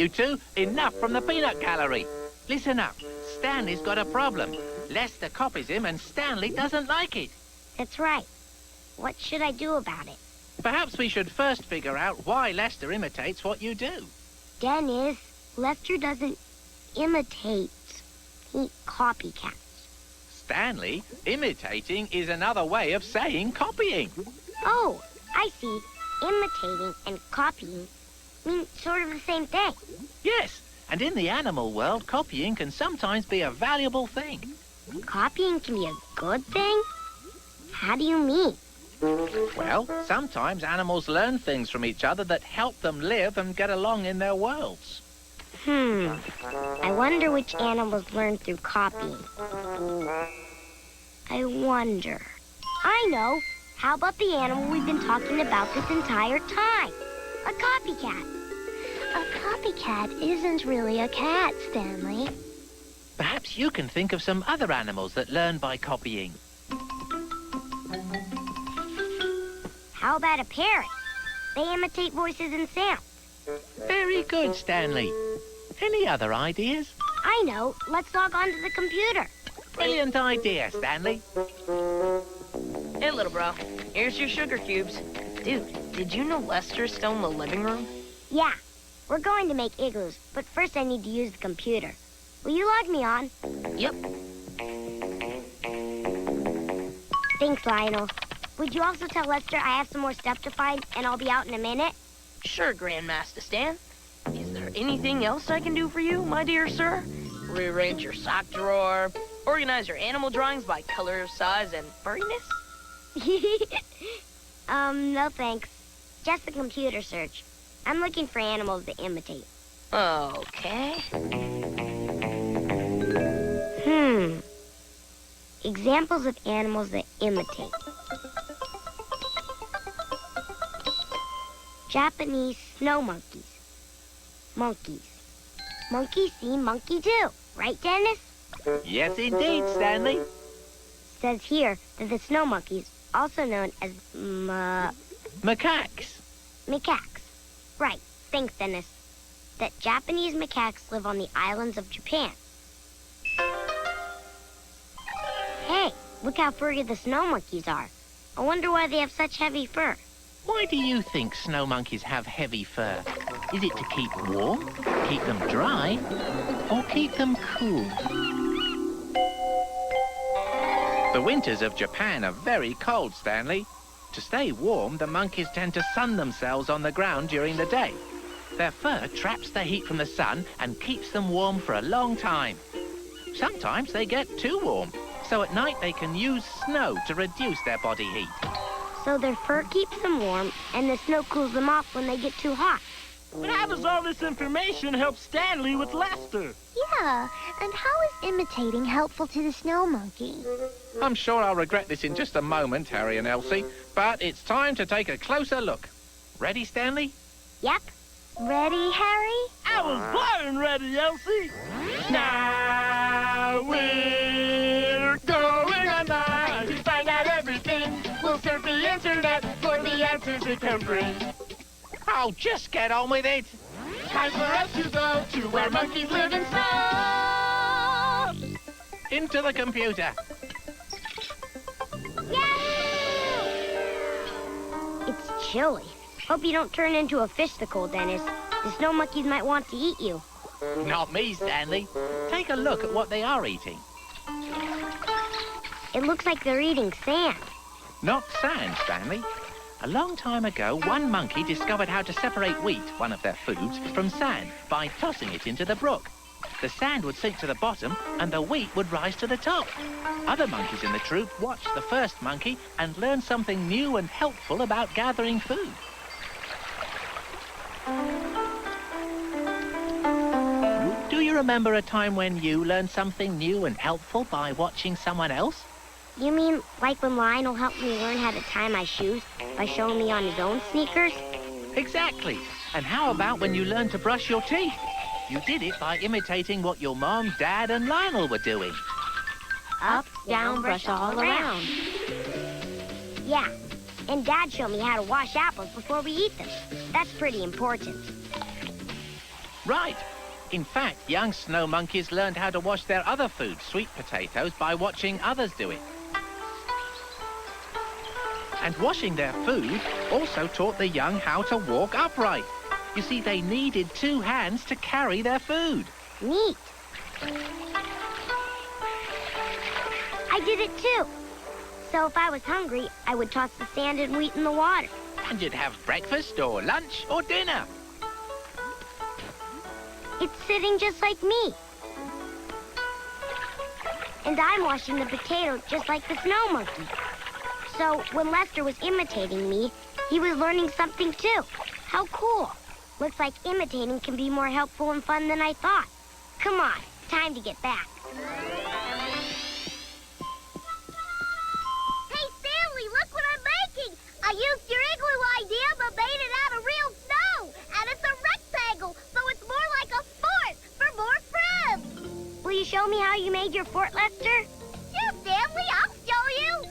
you two. Enough from the peanut gallery. Listen up. Stanley's got a problem. Lester copies him and Stanley doesn't like it. That's right. What should I do about it? Perhaps we should first figure out why Lester imitates what you do. Dennis, Lester doesn't imitate. He copycats. Stanley, imitating is another way of saying copying. Oh, I see. Imitating and copying mean sort of the same thing. Yes, and in the animal world, copying can sometimes be a valuable thing. Copying can be a good thing? How do you mean? Well, sometimes animals learn things from each other that help them live and get along in their worlds. I wonder which animals learn through copying. I wonder. I know. How about the animal we've been talking about this entire time? A copycat. A copycat isn't really a cat, Stanley. Perhaps you can think of some other animals that learn by copying. How about a parrot? They imitate voices and sounds. Very good, Stanley. Any other ideas? I know. Let's log on to the computer. Brilliant idea, Stanley. Hey, little bro. Here's your sugar cubes. Dude, did you know Lester's still in the living room? Yeah. We're going to make igloos, but first I need to use the computer. Will you log me on? Yep. Thanks, Lionel. Would you also tell Lester I have some more stuff to find and I'll be out in a minute? Sure, Grandmaster Stan. Is there anything else I can do for you, my dear sir? Rearrange your sock drawer, organize your animal drawings by color, size, and furriness? No thanks. Just a computer search. I'm looking for animals to imitate. Okay. Examples of animals that imitate. Japanese snow monkeys. Monkeys. Monkey see, monkey do. Right, Dennis? Yes, indeed, Stanley. Says here that the snow monkeys, also known as Macaques. macaques. Right. Thanks, Dennis. That Japanese macaques live on the islands of Japan. Hey, look how furry the snow monkeys are. I wonder why they have such heavy fur. Why do you think snow monkeys have heavy fur? Is it to keep warm, keep them dry, or keep them cool? The winters of Japan are very cold, Stanley. To stay warm, the monkeys tend to sun themselves on the ground during the day. Their fur traps the heat from the sun and keeps them warm for a long time. Sometimes they get too warm, so at night they can use snow to reduce their body heat. So their fur keeps them warm, and the snow cools them off when they get too hot. But how does all this information help Stanley with Lester? Yeah, and how is imitating helpful to the snow monkey? I'm sure I'll regret this in just a moment, Harry and Elsie, but it's time to take a closer look. Ready, Stanley? Yep. Ready, Harry? I was born ready, Elsie. Now we're going online to find out everything. We'll surf the internet for the answers it can bring. Oh, just get on with it. Time for us to go to where monkeys live in snow. Into the computer. It's chilly. Hope you don't turn into a fishsicle, Dennis. The snow monkeys might want to eat you. Not me, Stanley. Take a look at what they are eating. It looks like they're eating sand. Not sand, Stanley. A long time ago, one monkey discovered how to separate wheat, one of their foods, from sand by tossing it into the brook. The sand would sink to the bottom and the wheat would rise to the top. Other monkeys in the troop watched the first monkey and learned something new and helpful about gathering food. Do you remember a time when you learned something new and helpful by watching someone else? You mean like when Lionel helped me learn how to tie my shoes by showing me on his own sneakers? Exactly. And how about when you learned to brush your teeth? You did it by imitating what your mom, dad, and Lionel were doing. Up, down, brush all around. Yeah, and Dad showed me how to wash apples before we eat them. That's pretty important. Right. In fact, young snow monkeys learned how to wash their other food, sweet potatoes, by watching others do it. And washing their food also taught the young how to walk upright. You see, they needed 2 hands to carry their food. Neat. I did it too. So if I was hungry, I would toss the sand and wheat in the water. And you'd have breakfast or lunch or dinner. It's sitting just like me. And I'm washing the potato just like the snow monkey. So when Lester was imitating me, he was learning something too. How cool. Looks like imitating can be more helpful and fun than I thought. Come on, time to get back. Hey, Stanley, look what I'm making. I used your igloo idea, but made it out of real snow. And it's a rectangle, so it's more like a fort for more friends. Will you show me how you made your fort, Lester? Yeah, Stanley, I'll show you.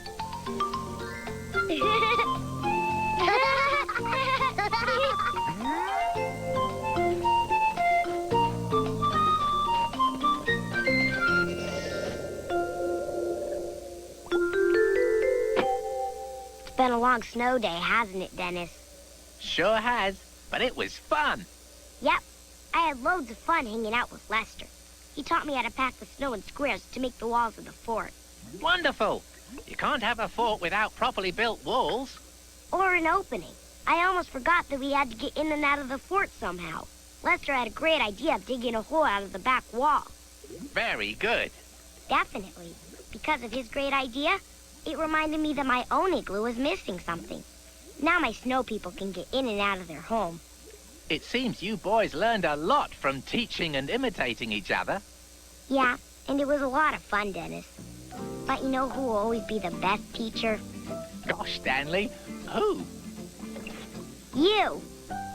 It's been a long snow day, hasn't it, Dennis? Sure has, but it was fun. Yep. I had loads of fun hanging out with Lester. He taught me how to pack the snow in squares to make the walls of the fort. Wonderful. You can't have a fort without properly built walls. Or an opening. I almost forgot that we had to get in and out of the fort somehow. Lester had a great idea of digging a hole out of the back wall. Very good. Definitely. Because of his great idea, it reminded me that my own igloo was missing something. Now my snow people can get in and out of their home. It seems you boys learned a lot from teaching and imitating each other. Yeah, and it was a lot of fun, Dennis. But you know who will always be the best teacher? Gosh, Stanley, who? You!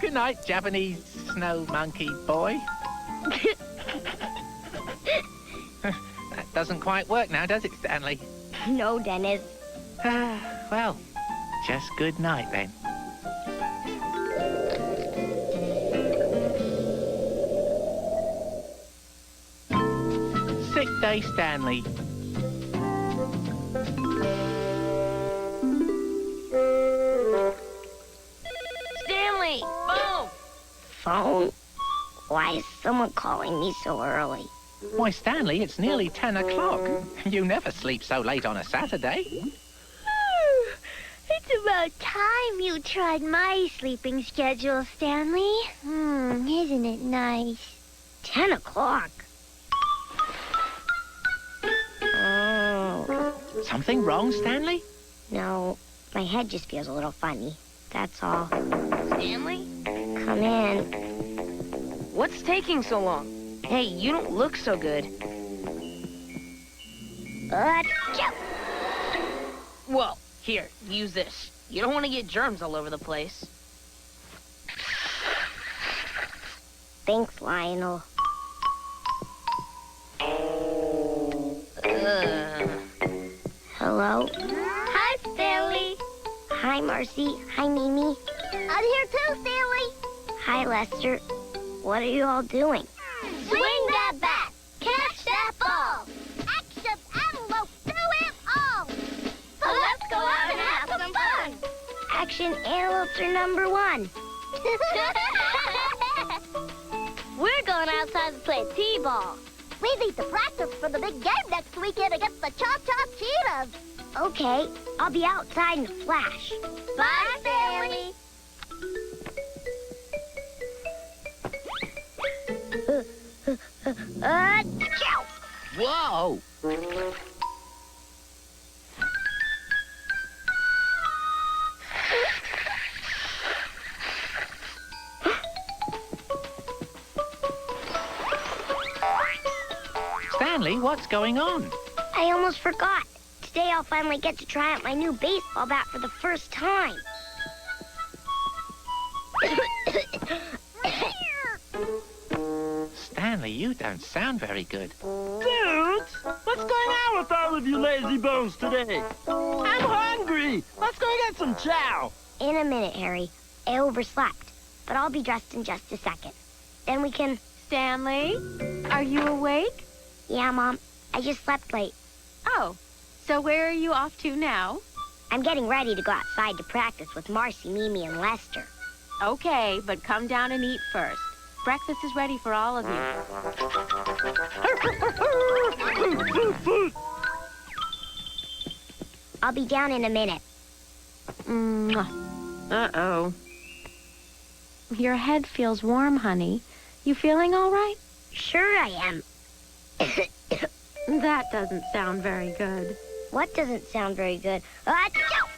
Good night, Japanese snow monkey boy. That doesn't quite work now, does it, Stanley? No, Dennis. Well, just good night then. Sick day, Stanley. Stanley! Phone! Phone? Why is someone calling me so early? Why, Stanley, it's nearly 10 o'clock. You never sleep so late on a Saturday. It's about time you tried my sleeping schedule, Stanley. Isn't it nice? 10 o'clock? Oh. Something wrong, Stanley? No, my head just feels a little funny. That's all. Stanley? Come in. What's taking so long? Hey, you don't look so good. Achoo! Well, here, use this. You don't want to get germs all over the place. Thanks, Lionel. Hello? Hi, Stanley. Hi, Marcy. Hi, Mimi. I'm here too, Stanley. Hi, Lester. What are you all doing? Swing that bat. Catch that ball. Action, antelope, do it all. So let's go out and have some fun. Action, antelopes are number 1. We're going outside to play t-ball. We need to practice for the big game next weekend against the Cha-Cha Cheetahs. Okay, I'll be outside in a flash. Bye, Stanley. Achoo! Whoa! Stanley, what's going on? I almost forgot. Today I'll finally get to try out my new baseball bat for the first time. Stanley, you don't sound very good. Dudes, what's going on with all of you lazy bones today? I'm hungry. Let's go get some chow. In a minute, Harry. I overslept, but I'll be dressed in just a second. Then we can... Stanley, are you awake? Yeah, Mom. I just slept late. Oh, so where are you off to now? I'm getting ready to go outside to practice with Marcy, Mimi, and Lester. Okay, but come down and eat first. Breakfast is ready for all of you. I'll be down in a minute. Uh-oh. Your head feels warm, honey. You feeling all right? Sure I am. That doesn't sound very good. What doesn't sound very good? Achoo!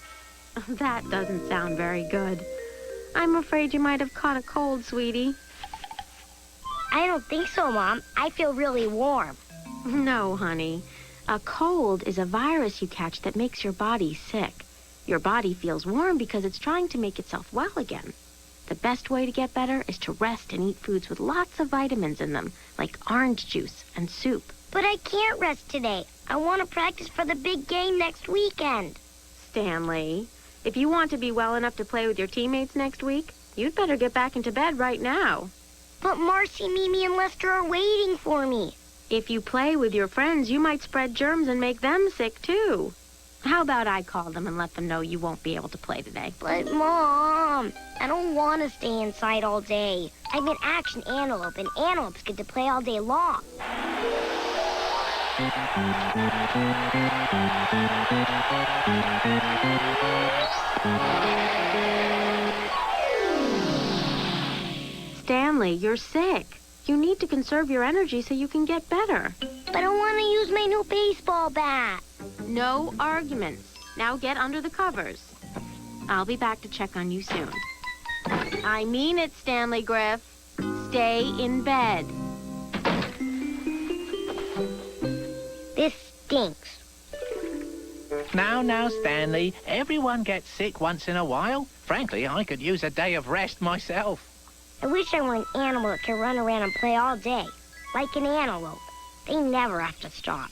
That doesn't sound very good. I'm afraid you might have caught a cold, sweetie. I don't think so, Mom. I feel really warm. No, honey. A cold is a virus you catch that makes your body sick. Your body feels warm because it's trying to make itself well again. The best way to get better is to rest and eat foods with lots of vitamins in them, like orange juice and soup. But I can't rest today. I want to practice for the big game next weekend. Stanley, if you want to be well enough to play with your teammates next week, you'd better get back into bed right now. But Marcy, Mimi, and Lester are waiting for me. If you play with your friends, you might spread germs and make them sick, too. How about I call them and let them know you won't be able to play today? But, Mom, I don't want to stay inside all day. I'm an action antelope, and antelopes get to play all day long. Stanley, you're sick. You need to conserve your energy so you can get better. But I want to use my new baseball bat. No arguments. Now get under the covers. I'll be back to check on you soon. I mean it, Stanley Griff. Stay in bed. This stinks. Now, Stanley, everyone gets sick once in a while. Frankly, I could use a day of rest myself. I wish I were an animal that could run around and play all day. Like an antelope. They never have to stop.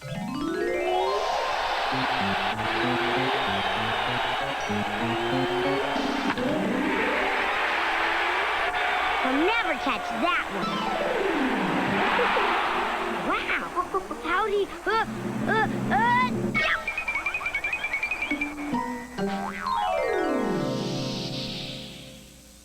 I'll never catch that one. Wow. How do you...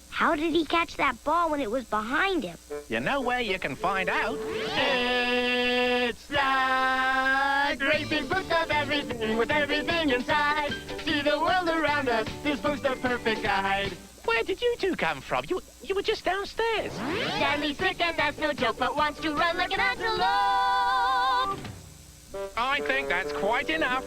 How did he catch that ball when it was behind him? You know where you can find out? It's the great big book of everything with everything inside. See the world around us. This book's the perfect guide. Where did you two come from? You were just downstairs. Stanley's sick and that's no joke, but wants to run like an antelope. I think that's quite enough.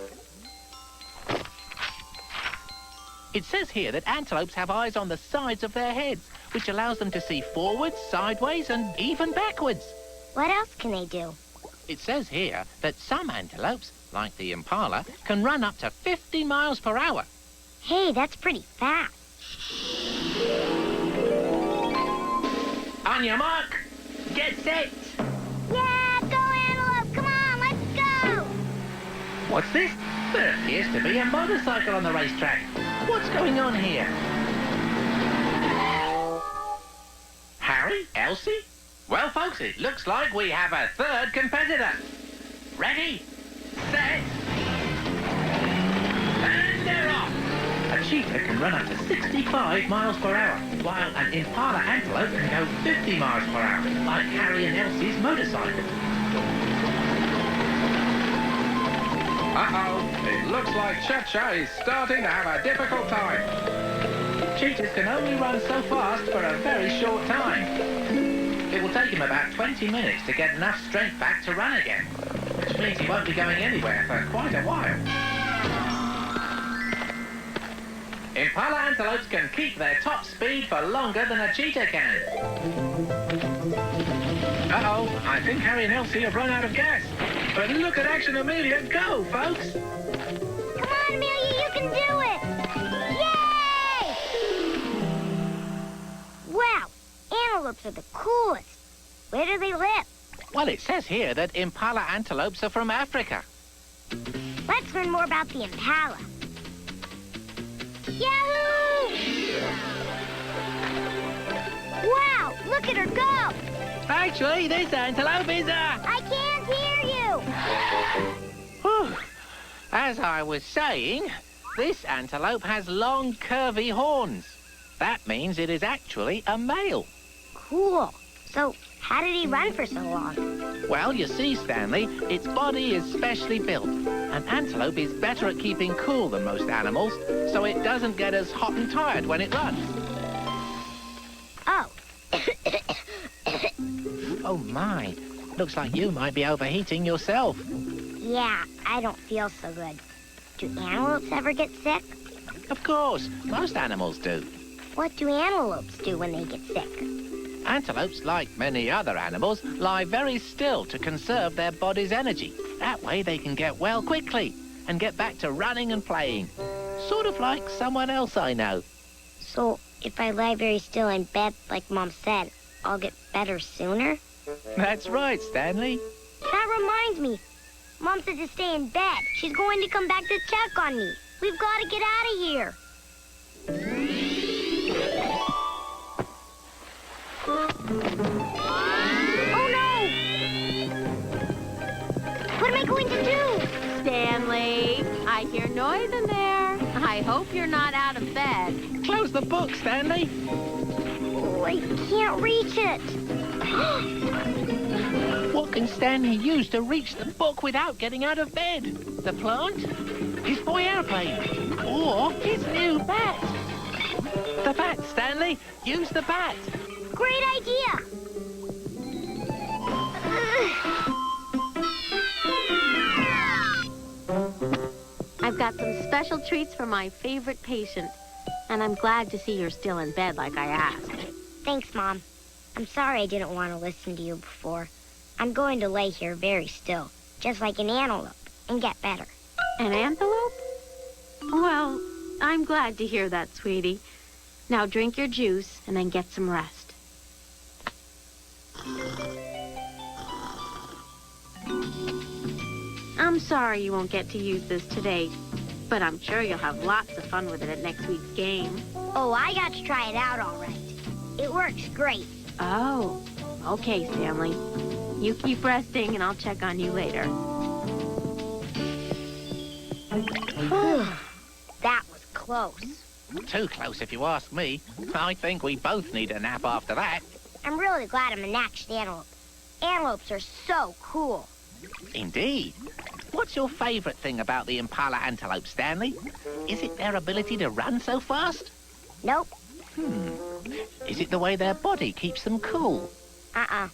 It says here that antelopes have eyes on the sides of their heads, which allows them to see forwards, sideways, and even backwards. What else can they do? It says here that some antelopes, like the impala, can run up to 50 miles per hour. Hey, that's pretty fast. On your mark, get set. Yeah, go antelope! Come on, let's go! What's this? There appears to be a motorcycle on the racetrack. What's going on here? Harry? Elsie? Well, folks, it looks like we have a third competitor. Ready, set, and they're off. A cheetah can run up to 65 miles per hour, while an impala antelope can go 50 miles per hour, like Harry and Elsie's motorcycle. Uh-oh, it looks like Cha-Cha is starting to have a difficult time. Cheetahs can only run so fast for a very short time. It will take him about 20 minutes to get enough strength back to run again, which means he won't be going anywhere for quite a while. Impala antelopes can keep their top speed for longer than a cheetah can. Uh-oh, I think Harry and Elsie have run out of gas. But look at Action Amelia go, folks! Come on, Amelia, you can do it! Yay! Wow, antelopes are the coolest. Where do they live? Well, it says here that impala antelopes are from Africa. Let's learn more about the impala. Yahoo! Wow, look at her go! Actually, this antelope is I can't hear you! Whew. As I was saying, this antelope has long, curvy horns. That means it is actually a male. Cool. So, how did he run for so long? Well, you see, Stanley, its body is specially built. An antelope is better at keeping cool than most animals, so it doesn't get as hot and tired when it runs. Oh. Oh, my. Looks like you might be overheating yourself. Yeah, I don't feel so good. Do antelopes ever get sick? Of course, most animals do. What do antelopes do when they get sick? Antelopes, like many other animals, lie very still to conserve their body's energy. That way they can get well quickly and get back to running and playing. Sort of like someone else I know. So, if I lie very still in bed, like Mom said, I'll get better sooner? That's right, Stanley. That reminds me. Mom said to stay in bed. She's going to come back to check on me. We've got to get out of here. Oh, no! What am I going to do? Stanley, I hear noise in there. I hope you're not out of bed. Close the book, Stanley. Oh, I can't reach it. What can Stanley use to reach the book without getting out of bed? The plant? His boy airplane? Or his new bat? The bat, Stanley. Use the bat. Great idea. I've got some special treats for my favorite patient. And I'm glad to see you're still in bed like I asked. Thanks, Mom. I'm sorry I didn't want to listen to you before. I'm going to lay here very still, just like an antelope, and get better. An antelope? Well, I'm glad to hear that, sweetie. Now drink your juice and then get some rest. I'm sorry you won't get to use this today, but I'm sure you'll have lots of fun with it at next week's game. Oh, I got to try it out all right. It works great. Oh, okay, Stanley. You keep resting and I'll check on you later. That was close. Too close if you ask me. I think we both need a nap after that. I'm really glad I'm an actual antelope. Antelopes are so cool. Indeed. What's your favorite thing about the impala antelope, Stanley? Is it their ability to run so fast? Nope. Is it the way their body keeps them cool? Uh-uh.